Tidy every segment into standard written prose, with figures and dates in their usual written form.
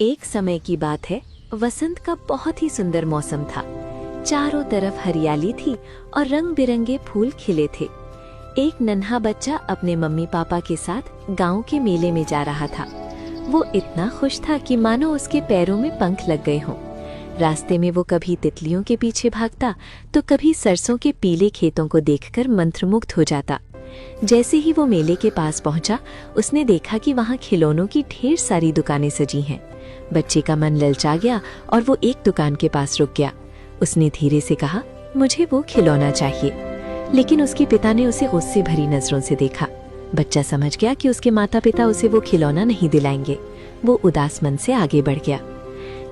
एक समय की बात है, वसंत का बहुत ही सुंदर मौसम था। चारों तरफ हरियाली थी और रंग बिरंगे फूल खिले थे। एक नन्हा बच्चा अपने मम्मी पापा के साथ गांव के मेले में जा रहा था। वो इतना खुश था कि मानो उसके पैरों में पंख लग गए हों। रास्ते में वो कभी तितलियों के पीछे भागता तो कभी सरसों के पीले खेतों को देखकर मंत्रमुग्ध हो जाता। जैसे ही वो मेले के पास पहुंचा, उसने देखा कि वहां खिलौनों की ढेर सारी दुकानें सजी हैं। बच्चे का मन ललचा गया और वो एक दुकान के पास रुक गया। उसने धीरे से कहा, मुझे वो खिलौना चाहिए। लेकिन उसके पिता ने उसे गुस्से भरी नजरों से देखा। बच्चा समझ गया कि उसके माता पिता उसे वो खिलौना नहीं दिलाएंगे। वो उदास मन से आगे बढ़ गया।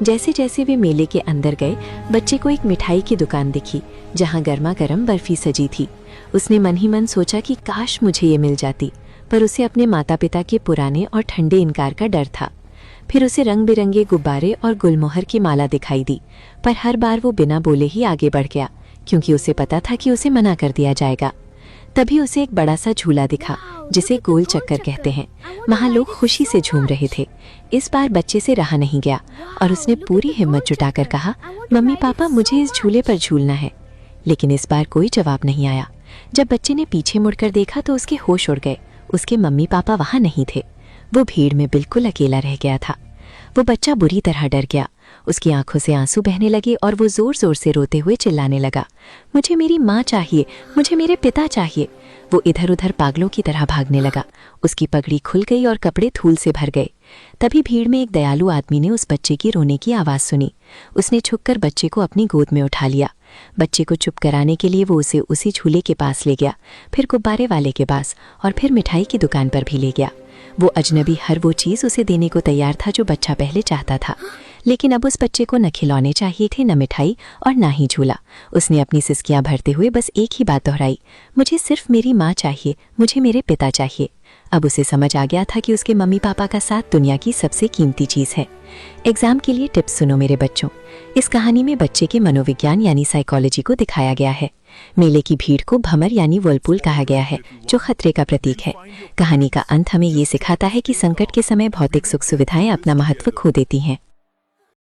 जैसे जैसे वे मेले के अंदर गए, बच्चे को एक मिठाई की दुकान दिखी जहां गर्मा गर्म बर्फी सजी थी। उसने मन ही मन सोचा कि काश मुझे ये मिल जाती, पर उसे अपने माता पिता के पुराने और ठंडे इनकार का डर था। फिर उसे रंग बिरंगे गुब्बारे और गुलमोहर की माला दिखाई दी, पर हर बार वो बिना बोले ही आगे बढ़ गया, क्योंकि उसे पता था कि उसे मना कर दिया जाएगा। तभी उसे एक बड़ा सा झूला दिखा जिसे गोल चक्कर कहते हैं। वहाँ लोग खुशी से झूम रहे थे। इस बार बच्चे से रहा नहीं गया और उसने पूरी हिम्मत जुटाकर कहा, मम्मी पापा मुझे इस झूले पर झूलना है। लेकिन इस बार कोई जवाब नहीं आया। जब बच्चे ने पीछे मुड़कर देखा तो उसके होश उड़ गए। उसके मम्मी पापा वहाँ नहीं थे। वो भीड़ में बिल्कुल अकेला रह गया था। वो बच्चा बुरी तरह डर गया। उसकी आंखों से आंसू बहने लगे और वो जोर जोर से रोते हुए चिल्लाने लगा, मुझे मेरी माँ चाहिए, मुझे मेरे पिता चाहिए। वो इधर उधर पागलों की तरह भागने लगा। उसकी पगड़ी खुल गई और कपड़े धूल से भर गए। तभी भीड़ में एक दयालु आदमी ने उस बच्चे की रोने की आवाज़ सुनी। उसने झुककर बच्चे को अपनी गोद में उठा लिया। बच्चे को चुप कराने के लिए वो उसे उसी झूले के पास ले गया, फिर गुब्बारे वाले के पास और फिर मिठाई की दुकान पर भी ले गया। वो अजनबी हर वो चीज़ उसे देने को तैयार था जो बच्चा पहले चाहता था। लेकिन अब उस बच्चे को न खिलौने चाहिए थे, न मिठाई और ना ही झूला। उसने अपनी सिसकियां भरते हुए बस एक ही बात दोहराई, मुझे सिर्फ मेरी माँ चाहिए, मुझे मेरे पिता चाहिए। अब उसे समझ आ गया था कि उसके मम्मी पापा का साथ दुनिया की सबसे कीमती चीज़ है। एग्जाम के लिए टिप्स सुनो मेरे बच्चों। इस कहानी में बच्चे के मनोविज्ञान यानी साइकोलॉजी को दिखाया गया है। मेले की भीड़ को भंवर यानी व्हर्लपूल कहा गया है, जो खतरे का प्रतीक है। कहानी का अंत हमें ये सिखाता है कि संकट के समय भौतिक सुख सुविधाएं अपना महत्व खो देती हैं।